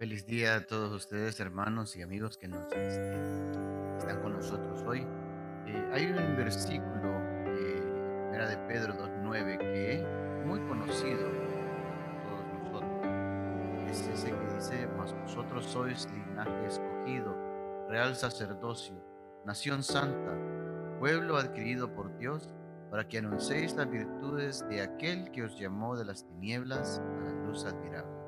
Feliz día a todos ustedes, hermanos y amigos que están con nosotros hoy. Hay un versículo en Primera de Pedro 2:9 que es muy conocido por todos nosotros. Es ese que dice: "Mas vosotros sois linaje escogido, real sacerdocio, nación santa, pueblo adquirido por Dios, para que anunciéis las virtudes de aquel que os llamó de las tinieblas a la luz admirable".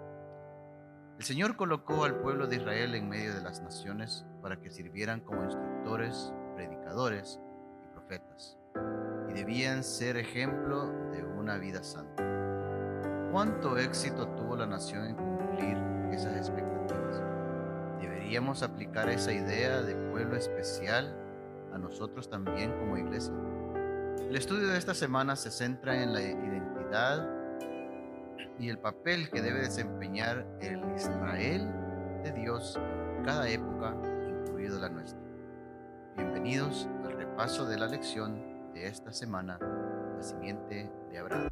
El Señor colocó al pueblo de Israel en medio de las naciones para que sirvieran como instructores, predicadores y profetas, y debían ser ejemplo de una vida santa. ¿Cuánto éxito tuvo la nación en cumplir esas expectativas? ¿Deberíamos aplicar esa idea de pueblo especial a nosotros también como iglesia? El estudio de esta semana se centra en la identidad y el papel que debe desempeñar el Israel de Dios en cada época, incluido la nuestra. Bienvenidos al repaso de la lección de esta semana, la simiente de Abraham.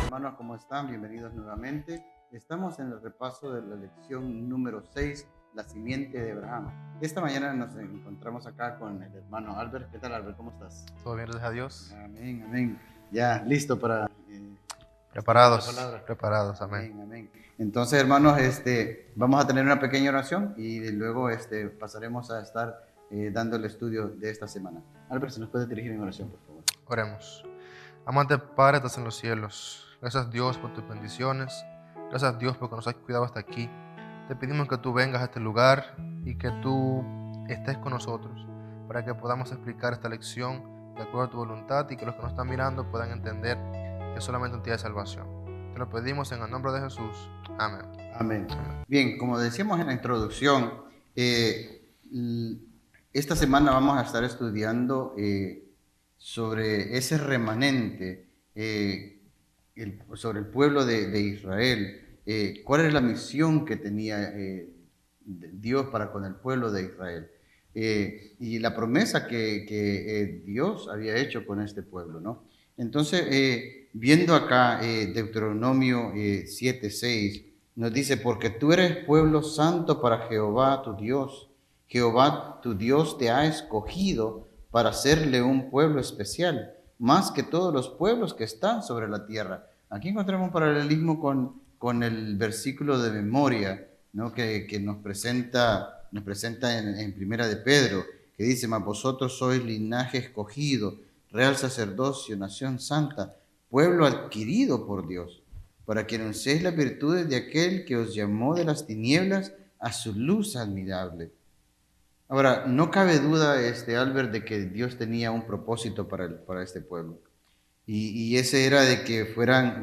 Hermanos, ¿cómo están? Bienvenidos nuevamente. Estamos en el repaso de la lección número 6, la simiente de Abraham. Esta mañana nos encontramos acá con el hermano Albert. ¿Qué tal, Albert? ¿Cómo estás? Todo bien, gracias a Dios. Amén, amén. Ya, listo para... Preparados, la palabra. preparados, amén. Amén, amén. Entonces, hermanos, vamos a tener una pequeña oración y luego pasaremos a estar dando el estudio de esta semana. Albert, ¿se nos puede dirigir en oración, por favor? Oremos. Amante Padre, estás en los cielos. Gracias, Dios, por tus bendiciones. Gracias, Dios, porque nos has cuidado hasta aquí. Te pedimos que tú vengas a este lugar y que tú estés con nosotros para que podamos explicar esta lección de acuerdo a tu voluntad y que los que nos están mirando puedan entender que solamente un día de salvación. Te lo pedimos en el nombre de Jesús. Amén. Amén. Bien, como decíamos en la introducción, esta semana vamos a estar estudiando sobre ese remanente, sobre el pueblo de Israel. ¿Cuál es la misión que tenía Dios para con el pueblo de Israel? Y la promesa que Dios había hecho con este pueblo, ¿no? Entonces, viendo acá Deuteronomio 7:6, nos dice: porque tú eres pueblo santo para Jehová tu Dios. Jehová tu Dios te ha escogido para hacerle un pueblo especial, más que todos los pueblos que están sobre la tierra. Aquí encontramos un paralelismo con el versículo de memoria, ¿no? que nos presenta en Primera de Pedro, que dice: mas vosotros sois linaje escogido, real sacerdocio, nación santa, pueblo adquirido por Dios, para que anunciéis las virtudes de aquel que os llamó de las tinieblas a su luz admirable. Ahora, no cabe duda, Albert, de que Dios tenía un propósito para este pueblo. Y ese era de que fueran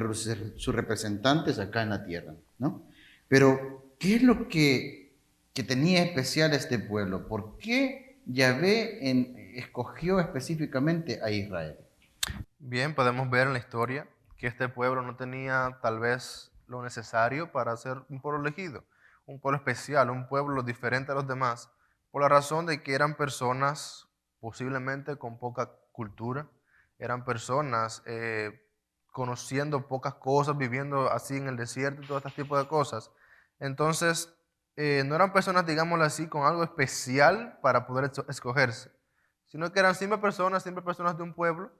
sus representantes acá en la tierra, ¿no? Pero, ¿qué es lo que tenía especial este pueblo? ¿Por qué Yahvé escogió específicamente a Israel? Bien, podemos ver en la historia que este pueblo no tenía tal vez lo necesario para ser un pueblo elegido, un pueblo especial, un pueblo diferente a los demás, por la razón de que eran personas posiblemente con poca cultura, eran personas conociendo pocas cosas, viviendo así en el desierto y todo este tipo de cosas. Entonces, no eran personas, digámoslo así, con algo especial para poder escogerse, sino que eran siempre personas de un pueblo,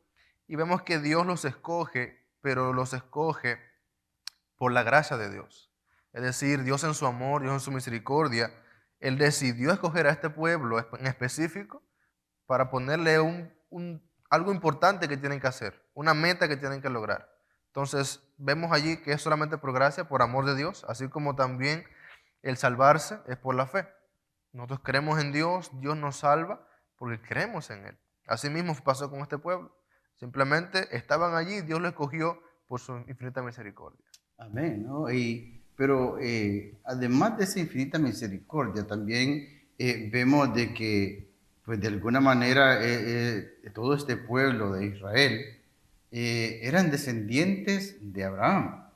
y vemos que Dios los escoge, pero los escoge por la gracia de Dios. Es decir, Dios en su amor, Dios en su misericordia, Él decidió escoger a este pueblo en específico para ponerle algo importante que tienen que hacer, una meta que tienen que lograr. Entonces, vemos allí que es solamente por gracia, por amor de Dios, así como también el salvarse es por la fe. Nosotros creemos en Dios, Dios nos salva porque creemos en Él. Así mismo pasó con este pueblo. Simplemente estaban allí, Dios lo escogió por su infinita misericordia. Amén, ¿no? Pero además de esa infinita misericordia, también vemos de que, pues de alguna manera, todo este pueblo de Israel eran descendientes de Abraham.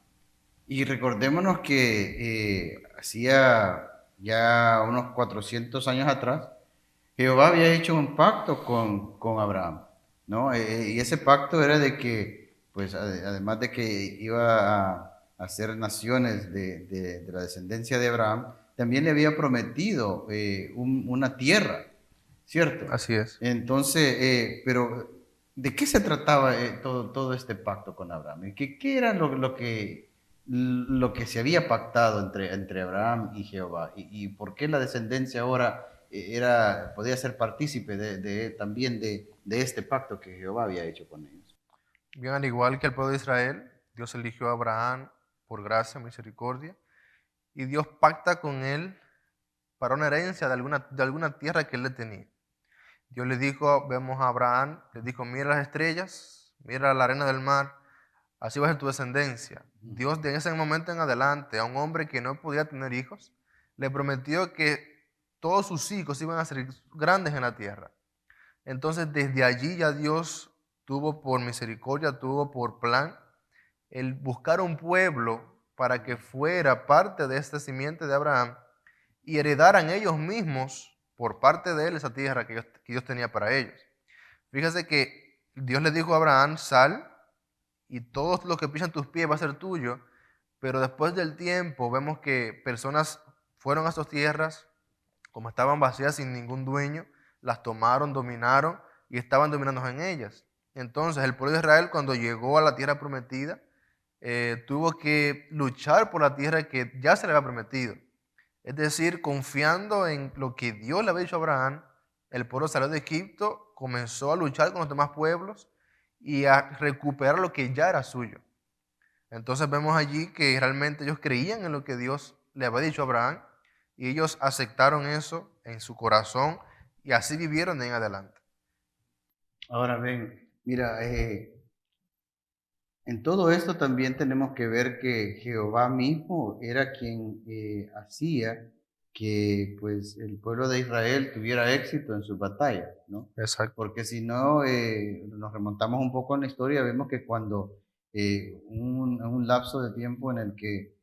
Y recordémonos que hacía ya unos 400 años atrás, Jehová había hecho un pacto con Abraham, ¿no? Y ese pacto era de que, pues además de que iba a ser naciones de la descendencia de Abraham, también le había prometido una tierra, ¿cierto? Así es. Entonces, pero ¿de qué se trataba todo este pacto con Abraham? ¿Qué era lo que se había pactado entre Abraham y Jehová? ¿Y por qué la descendencia ahora podía ser partícipe también de este pacto que Jehová había hecho con ellos? Bien, al igual que el pueblo de Israel, Dios eligió a Abraham por gracia, misericordia, y Dios pacta con él para una herencia de alguna tierra que él le tenía. Dios le dijo, vemos a Abraham, le dijo, mira las estrellas, mira la arena del mar, así va a ser tu descendencia. Dios de ese momento en adelante, a un hombre que no podía tener hijos, le prometió que todos sus hijos iban a ser grandes en la tierra. Entonces, desde allí ya Dios tuvo por misericordia, tuvo por plan el buscar un pueblo para que fuera parte de esta simiente de Abraham y heredaran ellos mismos por parte de él esa tierra que Dios tenía para ellos. Fíjese que Dios le dijo a Abraham, sal y todo lo que pisan tus pies va a ser tuyo, pero después del tiempo vemos que personas fueron a esas tierras, como estaban vacías sin ningún dueño, las tomaron, dominaron y estaban dominando en ellas. Entonces el pueblo de Israel, cuando llegó a la tierra prometida, tuvo que luchar por la tierra que ya se le había prometido. Es decir, confiando en lo que Dios le había dicho a Abraham, el pueblo salió de Egipto, comenzó a luchar con los demás pueblos y a recuperar lo que ya era suyo. Entonces vemos allí que realmente ellos creían en lo que Dios le había dicho a Abraham y ellos aceptaron eso en su corazón y así vivieron en adelante. Ahora ven, mira, en todo esto también tenemos que ver que Jehová mismo era quien hacía que pues el pueblo de Israel tuviera éxito en sus batallas, ¿no? Exacto. Porque si no, nos remontamos un poco en la historia, vemos que cuando un lapso de tiempo en el que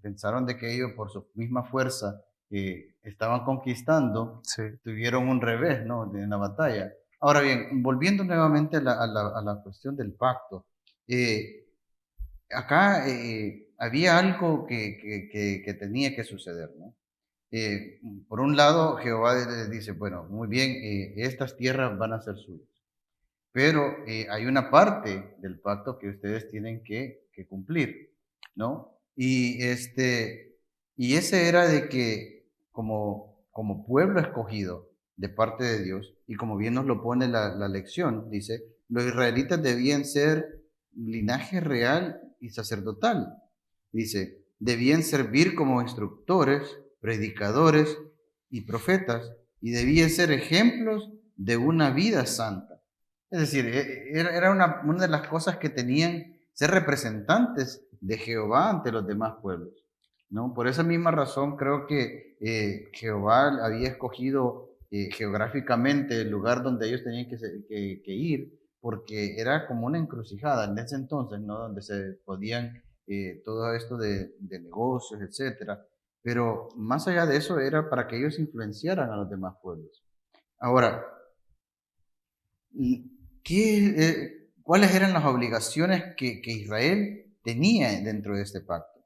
pensaron de que ellos por su misma fuerza estaban conquistando, Sí, tuvieron un revés, ¿no? En la batalla. Ahora bien, volviendo nuevamente a la cuestión del pacto, eh, acá había algo que tenía que suceder, ¿no? Por un lado, Jehová le dice, bueno, muy bien, estas tierras van a ser suyas, pero hay una parte del pacto que ustedes tienen que cumplir, ¿no? Y ese era de que como pueblo escogido de parte de Dios, y como bien nos lo pone la lección, dice, los israelitas debían ser linaje real y sacerdotal. Dice, debían servir como instructores, predicadores y profetas, y debían ser ejemplos de una vida santa. Es decir, era una de las cosas que tenían ser representantes de Jehová ante los demás pueblos, ¿no? Por esa misma razón creo que Jehová había escogido geográficamente el lugar donde ellos tenían que ir, porque era como una encrucijada en ese entonces, ¿no? Donde se podían todo esto de negocios, etcétera. Pero más allá de eso era para que ellos influenciaran a los demás pueblos. Ahora, ¿cuáles eran las obligaciones que Israel tenía dentro de este pacto?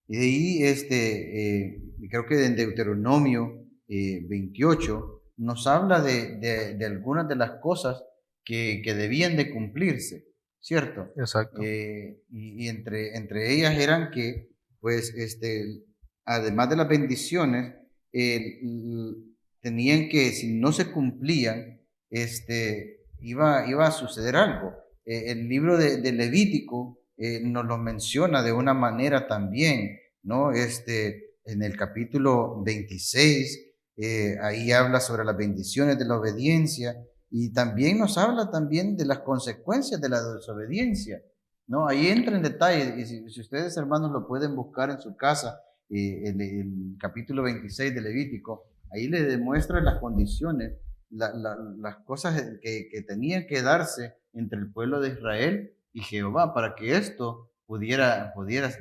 Y de ahí, creo que en Deuteronomio 28 nos habla de algunas de las cosas que debían de cumplirse, ¿cierto? Exacto. Y entre ellas eran que, pues, además de las bendiciones, tenían que, si no se cumplían, iba a suceder algo. El libro de Levítico nos lo menciona de una manera también, ¿no? En el capítulo 26, ahí habla sobre las bendiciones de la obediencia y también nos habla también de las consecuencias de la desobediencia, ¿no? Ahí entra en detalle, y si ustedes hermanos lo pueden buscar en su casa, el capítulo 26 de Levítico, ahí le demuestra las condiciones, las cosas que tenían que darse entre el pueblo de Israel y Jehová para que esto pudiera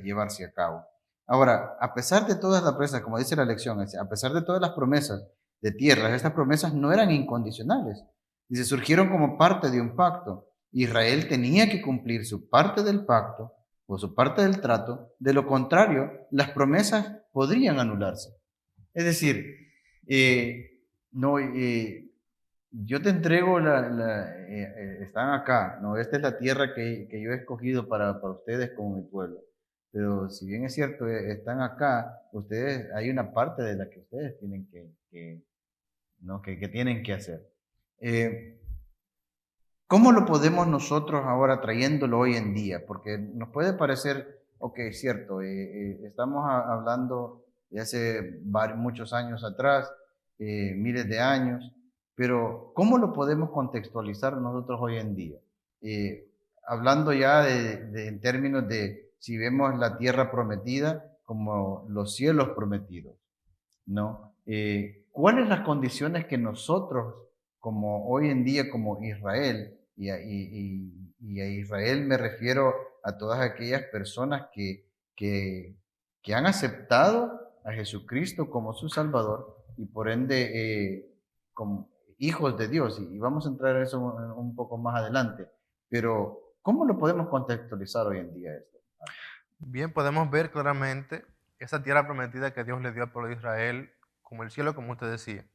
llevarse a cabo. Ahora, a pesar de todas las promesas, como dice la lección, a pesar de todas las promesas de tierras, estas promesas no eran incondicionales. Dice, surgieron como parte de un pacto. Israel tenía que cumplir su parte del pacto o su parte del trato, de lo contrario, las promesas podrían anularse. Es decir, no, yo te entrego están acá, ¿no? Esta es la tierra que yo he escogido para ustedes como mi pueblo. Pero si bien es cierto, están acá, ustedes, hay una parte de la que ustedes tienen ¿no? que tienen que hacer. Eh, ¿Cómo lo podemos nosotros ahora trayéndolo hoy en día? Porque nos puede parecer, ok, cierto, estamos hablando de hace muchos años atrás, miles de años, pero ¿cómo lo podemos contextualizar nosotros hoy en día? Eh, Hablando ya en términos de si vemos la tierra prometida como los cielos prometidos, ¿no? ¿Cuáles las condiciones que nosotros, como hoy en día, como Israel, y a Israel me refiero a todas aquellas personas que, que han aceptado a Jesucristo como su Salvador y por ende como hijos de Dios? Y vamos a entrar en eso un poco más adelante, pero ¿cómo lo podemos contextualizar hoy en día esto? Bien, podemos ver claramente esa tierra prometida que Dios le dio al pueblo de Israel, como el cielo, como usted decía.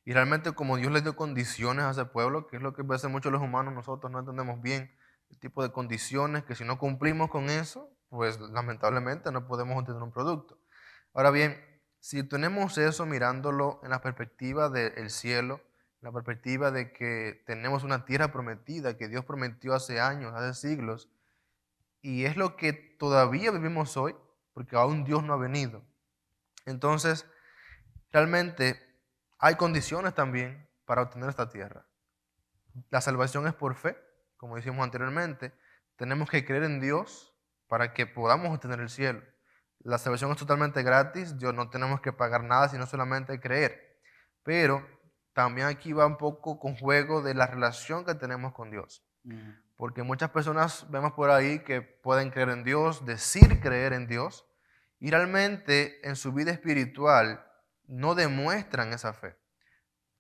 Y realmente como Dios le dio condiciones a ese pueblo, que es lo que a veces muchos los humanos nosotros no entendemos bien, el tipo de condiciones que si no cumplimos con eso, pues lamentablemente no podemos obtener un producto. Ahora bien, si tenemos eso mirándolo en la perspectiva del cielo, en la perspectiva de que tenemos una tierra prometida que Dios prometió hace años, hace siglos, y es lo que todavía vivimos hoy, porque aún Dios no ha venido. Entonces, realmente hay condiciones también para obtener esta tierra. La salvación es por fe, como decíamos anteriormente. Tenemos que creer en Dios para que podamos obtener el cielo. La salvación es totalmente gratis, Dios no tenemos que pagar nada, sino solamente creer. Pero también aquí va un poco con juego de la relación que tenemos con Dios. Mm. Porque muchas personas vemos por ahí que pueden creer en Dios, decir creer en Dios, y realmente en su vida espiritual no demuestran esa fe.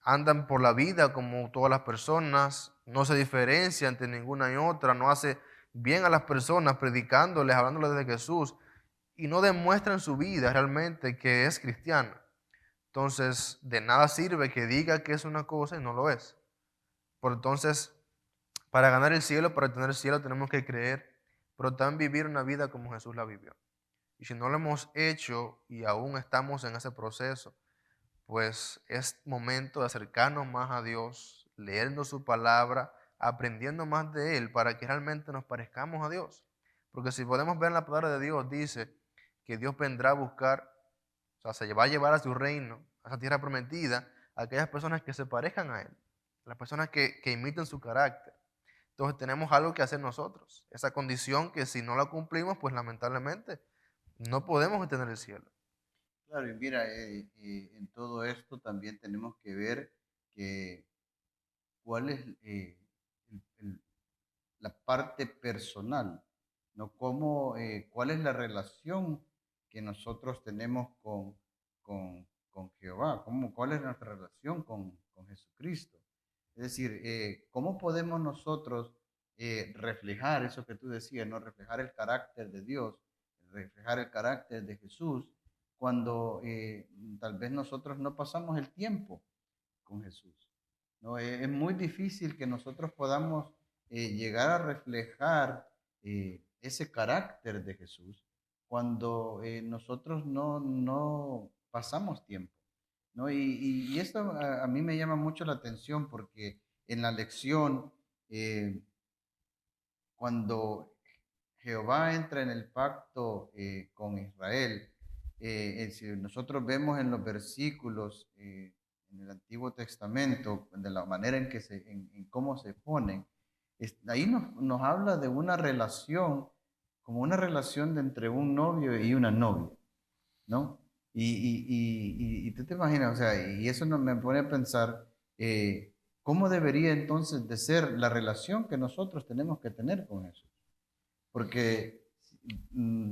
Andan por la vida como todas las personas, no se diferencian entre ninguna y otra, no hace bien a las personas predicándoles, hablándoles de Jesús, y no demuestran su vida realmente que es cristiana. Entonces, de nada sirve que diga que es una cosa y no lo es. Por entonces, para ganar el cielo, para tener el cielo, tenemos que creer, pero también vivir una vida como Jesús la vivió. Y si no lo hemos hecho y aún estamos en ese proceso, pues es momento de acercarnos más a Dios, leyendo su palabra, aprendiendo más de Él para que realmente nos parezcamos a Dios. Porque si podemos ver en la palabra de Dios, dice que Dios vendrá a buscar, o sea, se va a llevar a su reino, a esa tierra prometida, a aquellas personas que se parezcan a Él, las personas que imiten su carácter. Entonces tenemos algo que hacer nosotros. Esa condición que si no la cumplimos, pues lamentablemente no podemos tener el cielo. Claro, y mira, en todo esto también tenemos que ver que cuál es el- el- la parte personal, ¿no? ¿Cuál es la relación que nosotros tenemos con Jehová? ¿Cuál es nuestra relación con Jesucristo? Es decir, ¿cómo podemos nosotros reflejar eso que tú decías, ¿no? Reflejar el carácter de Dios, reflejar el carácter de Jesús cuando tal vez nosotros no pasamos el tiempo con Jesús. ¿No? Es muy difícil que nosotros podamos llegar a reflejar ese carácter de Jesús cuando nosotros no pasamos tiempo. ¿No? Y esto a mí me llama mucho la atención porque en la lección, eh, cuando Jehová entra en el pacto con Israel, si nosotros vemos en los versículos en el Antiguo Testamento, de la manera en que en cómo se ponen, ahí nos habla de una relación, como una relación de entre un novio y una novia, ¿no? Y tú te imaginas, o sea, y eso me pone a pensar, ¿cómo debería entonces de ser la relación que nosotros tenemos que tener con Jesús? Porque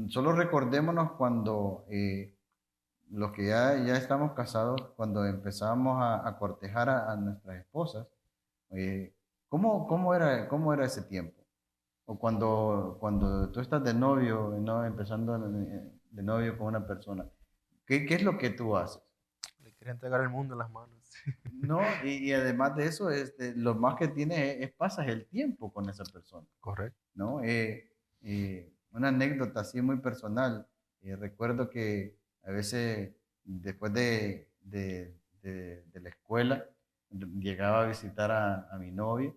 solo recordémonos cuando los que ya estamos casados, cuando empezamos a cortejar a nuestras esposas, eh, cómo era ese tiempo? O cuando tú estás de novio, ¿no? Empezando de novio con una persona, ¿qué es lo que tú haces? Le quiere entregar el mundo en las manos. No, y además de eso, lo más que tienes pasas el tiempo con esa persona. Correcto. ¿No? Una anécdota así muy personal. Recuerdo que a veces después de la escuela llegaba a visitar a mi novia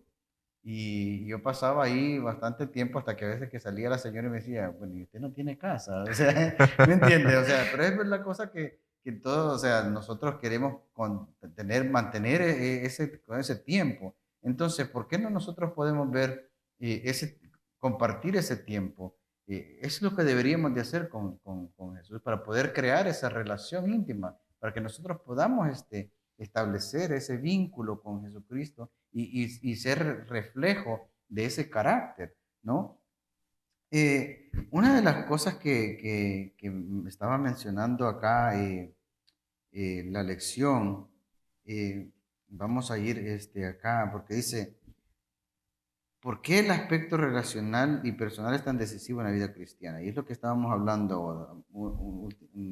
y yo pasaba ahí bastante tiempo hasta que a veces que salía la señora y me decía, bueno, ¿y usted no tiene casa? O sea, ¿me entiende? O sea, pero es la cosa que todos, o sea, nosotros queremos mantener con ese tiempo. Entonces, ¿por qué no nosotros podemos ver compartir ese tiempo? Es lo que deberíamos de hacer con Jesús para poder crear esa relación íntima, para que nosotros podamos establecer ese vínculo con Jesucristo y ser reflejo de ese carácter, ¿no? Una de las cosas que me estaba mencionando acá, la lección, eh, vamos a ir acá, porque dice, ¿por qué el aspecto relacional y personal es tan decisivo en la vida cristiana? Y es lo que estábamos hablando ahora,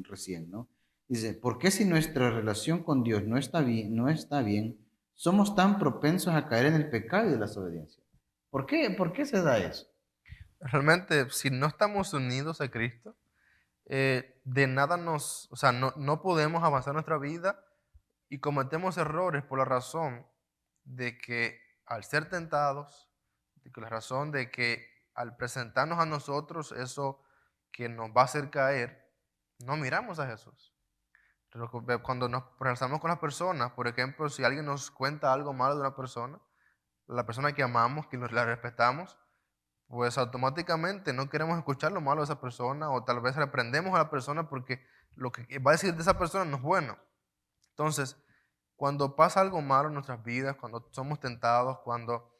recién, ¿no? Dice, ¿por qué si nuestra relación con Dios no está bien, somos tan propensos a caer en el pecado y de la desobediencia? ¿Por qué? ¿Por qué se da eso? Realmente, si no estamos unidos a Cristo, de nada o sea, no podemos avanzar nuestra vida y cometemos errores por la razón de que al ser tentados, de que la razón de que al presentarnos a nosotros eso que nos va a hacer caer, no miramos a Jesús. Cuando nos relacionamos con las personas, por ejemplo, si alguien nos cuenta algo malo de una persona, la persona que amamos, que la respetamos, pues automáticamente no queremos escuchar lo malo de esa persona o tal vez reprendemos a la persona porque lo que va a decir de esa persona no es bueno. Entonces, cuando pasa algo malo en nuestras vidas, cuando somos tentados, cuando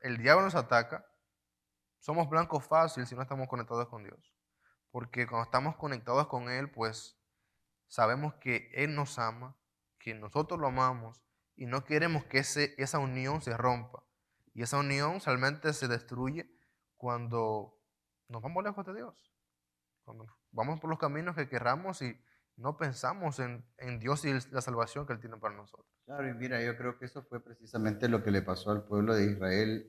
el diablo nos ataca, somos blanco fácil si no estamos conectados con Dios. Porque cuando estamos conectados con Él, pues sabemos que Él nos ama, que nosotros lo amamos y no queremos que esa unión se rompa. Y esa unión realmente se destruye cuando nos vamos lejos de Dios. Cuando vamos por los caminos que querramos y no pensamos en Dios y la salvación que Él tiene para nosotros. Claro, y mira, yo creo que eso fue precisamente lo que le pasó al pueblo de Israel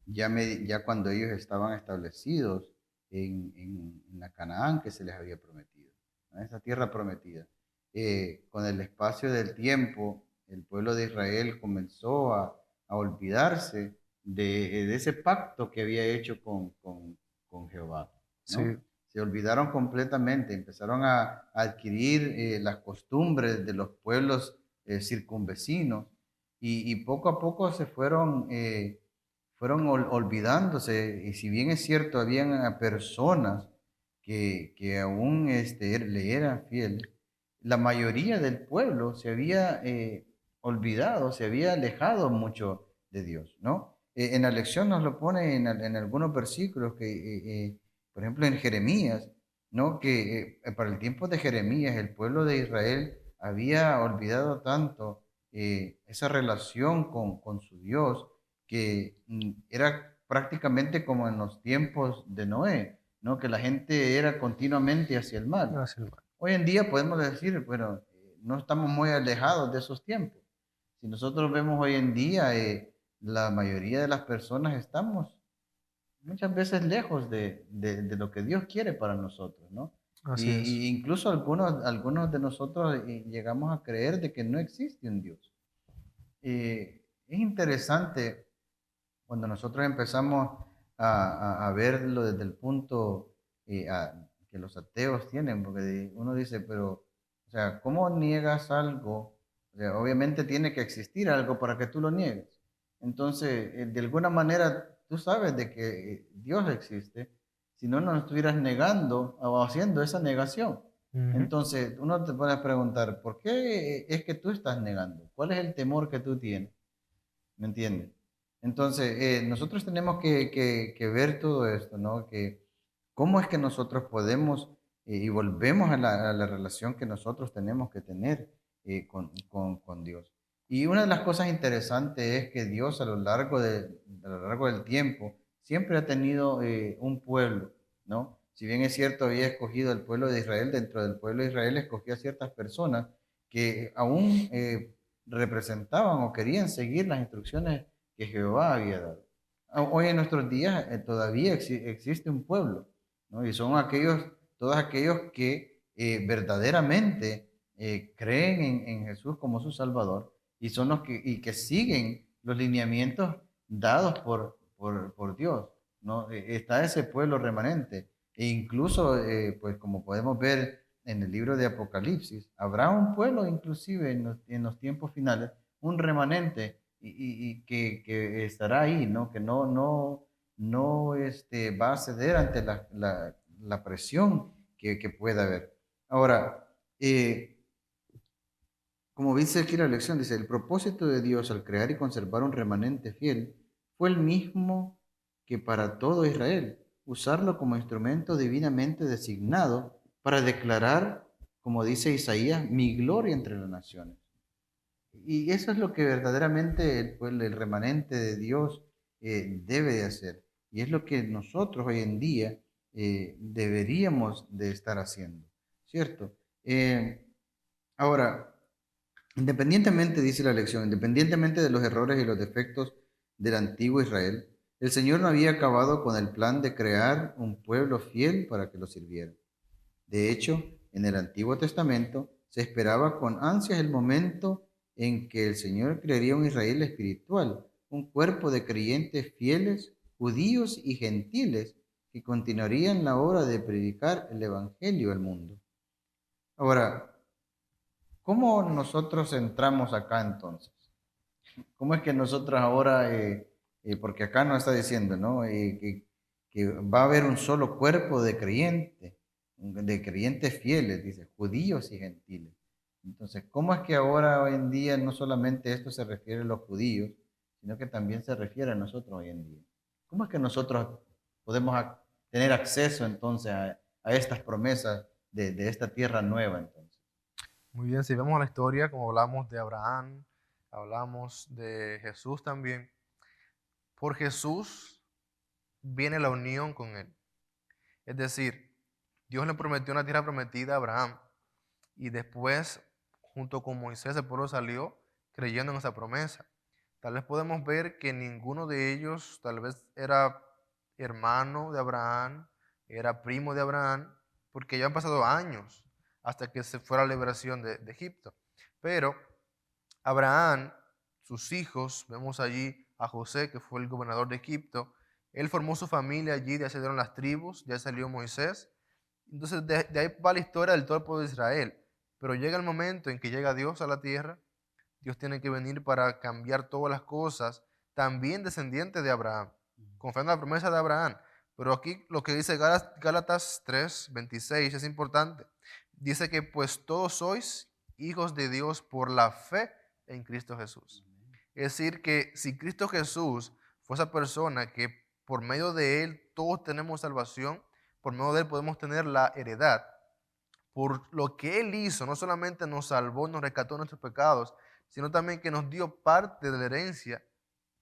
ya cuando ellos estaban establecidos en la Canaán que se les había prometido, ¿no? Esa tierra prometida. Con el espacio del tiempo, el pueblo de Israel comenzó a olvidarse de ese pacto que había hecho con Jehová, Sí, ¿no? Se olvidaron completamente, empezaron a adquirir las costumbres de los pueblos circunvecinos y poco a poco se fueron olvidándose. Y si bien es cierto, habían personas que aún le eran fieles, la mayoría del pueblo se había olvidado, se había alejado mucho de Dios, ¿no? En la lección nos lo pone en algunos versículos por ejemplo, en Jeremías, ¿no? Que para el tiempo de Jeremías el pueblo de Israel había olvidado tanto esa relación con su Dios que era prácticamente como en los tiempos de Noé. ¿no? Que la gente era continuamente hacia el mal. Hacia el mal. Hoy en día podemos decir, bueno, no estamos muy alejados de esos tiempos. Si nosotros vemos hoy en día, la mayoría de las personas estamos muchas veces lejos de lo que Dios quiere para nosotros, ¿no? Así es. Y incluso algunos de nosotros llegamos a creer de que no existe un Dios. Es interesante cuando nosotros empezamos a verlo desde el punto que los ateos tienen, porque uno dice, pero, o sea, ¿cómo niegas algo? O sea, obviamente tiene que existir algo para que tú lo niegues. Entonces, de alguna manera, tú sabes de que Dios existe, si no, no estuvieras negando o haciendo esa negación. Ujú. Entonces, uno te puede preguntar, ¿por qué es que tú estás negando? ¿Cuál es el temor que tú tienes? ¿Me entiendes? Entonces, nosotros tenemos que ver todo esto, ¿no? Que cómo es que nosotros podemos y volvemos a la relación que nosotros tenemos que tener con Dios. Y una de las cosas interesantes es que Dios a lo largo del tiempo siempre ha tenido un pueblo, ¿no? Si bien es cierto, había escogido el pueblo de Israel, dentro del pueblo de Israel escogió a ciertas personas que aún representaban o querían seguir las instrucciones que Jehová había dado. Hoy en nuestros días todavía existe un pueblo, ¿no? Y son todos aquellos que verdaderamente creen en Jesús como su Salvador y son y que siguen los lineamientos dados por Dios, ¿no? Está ese pueblo remanente. E incluso, pues como podemos ver en el libro de Apocalipsis, habrá un pueblo inclusive en los tiempos finales, un remanente y que estará ahí, ¿no? Que no va a ceder ante la presión que pueda haber. Ahora, como dice aquí la lección, dice, el propósito de Dios al crear y conservar un remanente fiel fue el mismo que para todo Israel, usarlo como instrumento divinamente designado para declarar, como dice Isaías, mi gloria entre las naciones. Y eso es lo que verdaderamente el remanente de Dios debe de hacer. Y es lo que nosotros hoy en día deberíamos de estar haciendo, ¿cierto? Ahora, independientemente, dice la lección, independientemente de los errores y los defectos del antiguo Israel, el Señor no había acabado con el plan de crear un pueblo fiel para que lo sirviera. De hecho, en el Antiguo Testamento se esperaba con ansias el momento en que el Señor crearía un Israel espiritual, un cuerpo de creyentes fieles, judíos y gentiles, que continuarían la obra de predicar el Evangelio al mundo. Ahora, ¿cómo nosotros entramos acá entonces? ¿Cómo es que nosotros ahora, porque acá nos está diciendo, ¿no? Que va a haber un solo cuerpo de creyentes fieles, dice, judíos y gentiles. Entonces, ¿cómo es que ahora, hoy en día, no solamente esto se refiere a los judíos, sino que también se refiere a nosotros hoy en día? ¿Cómo es que nosotros podemos tener acceso entonces a estas promesas de esta tierra nueva entonces? Muy bien, si vemos la historia, como hablamos de Abraham, hablamos de Jesús también, por Jesús viene la unión con él. Es decir, Dios le prometió una tierra prometida a Abraham y después, junto con Moisés, el pueblo salió creyendo en esa promesa. Tal vez podemos ver que ninguno de ellos tal vez era hermano de Abraham, era primo de Abraham, porque ya han pasado años hasta que se fue la liberación de Egipto. Pero Abraham, sus hijos, vemos allí a José, que fue el gobernador de Egipto, él formó su familia allí, de ahí salieron las tribus, ya salió Moisés. Entonces de ahí va la historia del todo el pueblo de Israel. Pero llega el momento en que llega Dios a la tierra, Dios tiene que venir para cambiar todas las cosas, también descendiente de Abraham, confiando en la promesa de Abraham. Pero aquí lo que dice Gálatas 3:26 es importante. Dice que pues todos sois hijos de Dios por la fe en Cristo Jesús. Es decir, que si Cristo Jesús fue esa persona que por medio de Él todos tenemos salvación, por medio de Él podemos tener la heredad, por lo que Él hizo, no solamente nos salvó, nos rescató de nuestros pecados, sino también que nos dio parte de la herencia,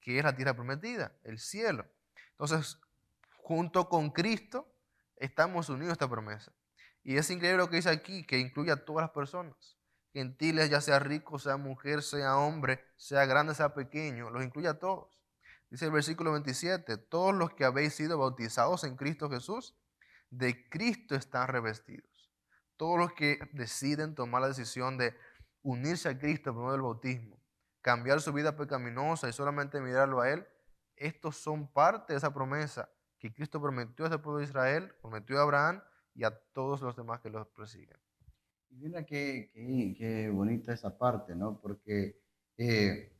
que es la tierra prometida, el cielo. Entonces, junto con Cristo, Estamos unidos a esta promesa. Y es increíble lo que dice aquí, que incluye a todas las personas. Gentiles, ya sea rico, sea mujer, sea hombre, sea grande, sea pequeño, los incluye a todos. Dice el versículo 27, todos los que habéis sido bautizados en Cristo Jesús, de Cristo están revestidos. Todos los que deciden tomar la decisión de unirse a Cristo por medio del bautismo, cambiar su vida pecaminosa y solamente mirarlo a Él, estos son parte de esa promesa que Cristo prometió a ese pueblo de Israel, prometió a Abraham y a todos los demás que los persiguen. Y mira qué bonita esa parte, ¿no? Porque eh,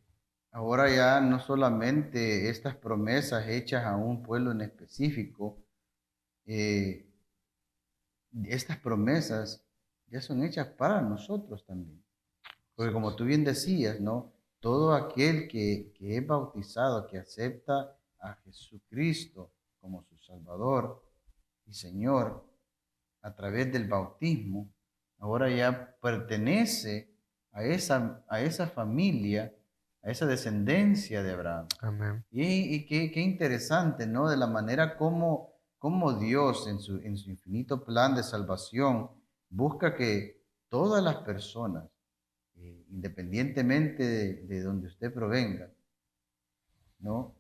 ahora ya no solamente estas promesas hechas a un pueblo en específico, eh, estas promesas ya son hechas para nosotros también. Porque como tú bien decías, ¿no? Todo aquel que es bautizado, que acepta a Jesucristo como su Salvador y Señor a través del bautismo, ahora ya pertenece a esa familia, a esa descendencia de Abraham. Amén. Y qué interesante, ¿no? De la manera como Dios en su infinito plan de salvación busca que todas las personas, independientemente de donde usted provenga, ¿no?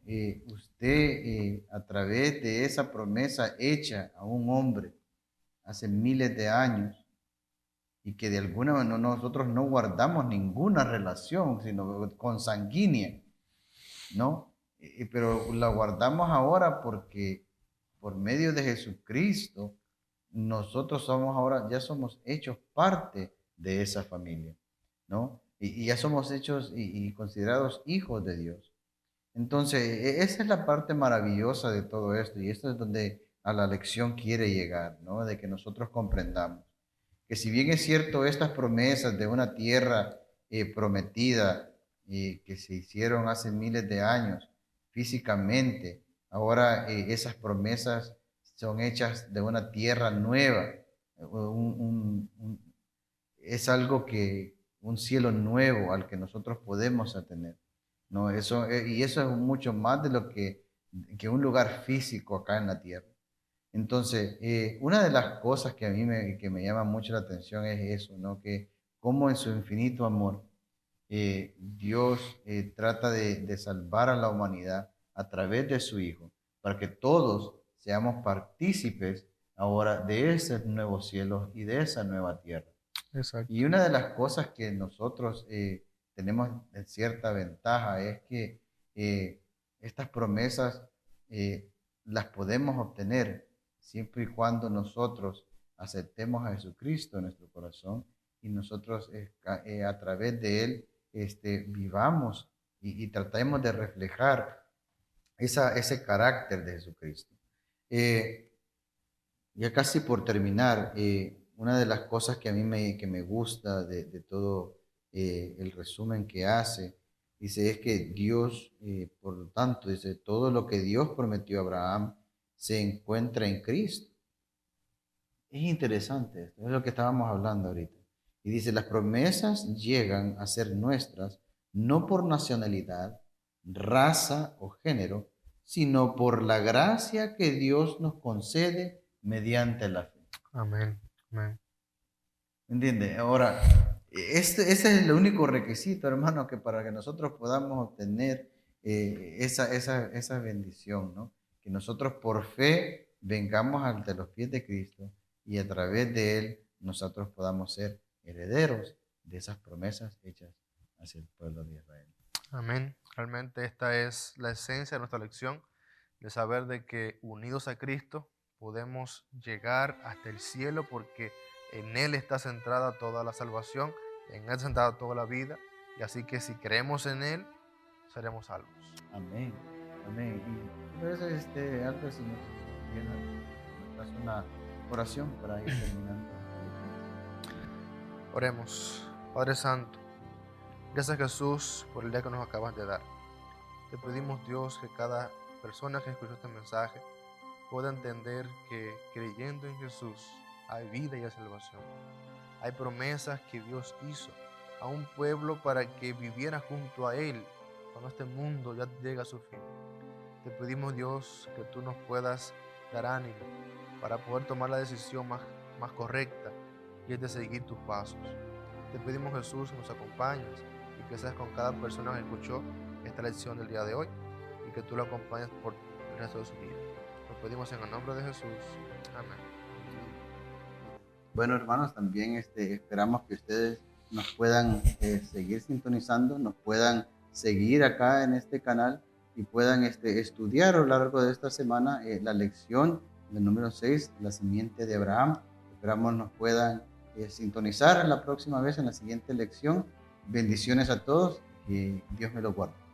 Usted, a través de esa promesa hecha a un hombre hace miles de años, y que de alguna manera nosotros no guardamos ninguna relación, sino consanguínea, ¿no? Pero la guardamos ahora porque por medio de Jesucristo, nosotros somos ahora, ya somos hechos parte de esa familia, ¿no? Y ya somos hechos y considerados hijos de Dios. Entonces, esa es la parte maravillosa de todo esto, y esto es donde a la lección quiere llegar, ¿no? De que nosotros comprendamos que si bien es cierto estas promesas de una tierra prometida que se hicieron hace miles de años físicamente, ahora esas promesas son hechas de una tierra nueva, es algo que, un cielo nuevo al que nosotros podemos tener, ¿no? Eso, y eso es mucho más de lo que un lugar físico acá en la tierra. Entonces, una de las cosas que a mí que me llama mucho la atención es eso, ¿no? Que cómo en su infinito amor Dios trata de salvar a la humanidad a través de su Hijo, para que todos seamos partícipes ahora de esos nuevos cielos y de esa nueva tierra. Exacto. Y una de las cosas que nosotros tenemos en cierta ventaja es que estas promesas eh, las podemos obtener siempre y cuando nosotros aceptemos a Jesucristo en nuestro corazón y nosotros a través de Él vivamos y tratemos de reflejar ese carácter de Jesucristo. Eh, ya casi por terminar, una de las cosas que a mí que me gusta de todo el resumen que hace, dice, es que Dios, por lo tanto, dice, todo lo que Dios prometió a Abraham se encuentra en Cristo. Es interesante esto, es lo que estábamos hablando ahorita. Y dice, las promesas llegan a ser nuestras no por nacionalidad, raza o género, sino por la gracia que Dios nos concede mediante la fe. Amén. Amén. ¿Me entiende? Ahora, ese es el único requisito, hermano, que para que nosotros podamos obtener esa bendición, ¿no? Que nosotros por fe vengamos ante los pies de Cristo y a través de Él nosotros podamos ser herederos de esas promesas hechas hacia el pueblo de Israel. Amén. Realmente esta es la esencia de nuestra lección, de saber de que unidos a Cristo podemos llegar hasta el cielo porque en Él está centrada toda la salvación, en Él está centrada toda la vida, y así que si creemos en Él, seremos salvos. Amén. Amén. Y entonces, Albert, si nos hace una oración para ir terminando. Oremos. Padre Santo, gracias Jesús por el día que nos acabas de dar. Te pedimos, Dios, que cada persona que escuchó este mensaje pueda entender que creyendo en Jesús hay vida y hay salvación. Hay promesas que Dios hizo a un pueblo para que viviera junto a Él cuando este mundo ya llega a su fin. Te pedimos, Dios, que tú nos puedas dar ánimo, para poder tomar la decisión más correcta, y es de seguir tus pasos. Te pedimos, Jesús, que nos acompañes y que seas con cada persona que escuchó esta lección del día de hoy y que tú lo acompañes por el resto de su vida. Lo pedimos en el nombre de Jesús. Amén. Bueno, hermanos, también esperamos que ustedes nos puedan seguir sintonizando, nos puedan seguir acá en este canal y puedan estudiar a lo largo de esta semana la lección del número 6, la simiente de Abraham. Esperamos nos puedan sintonizar la próxima vez en la siguiente lección. Bendiciones a todos y Dios me lo guarde.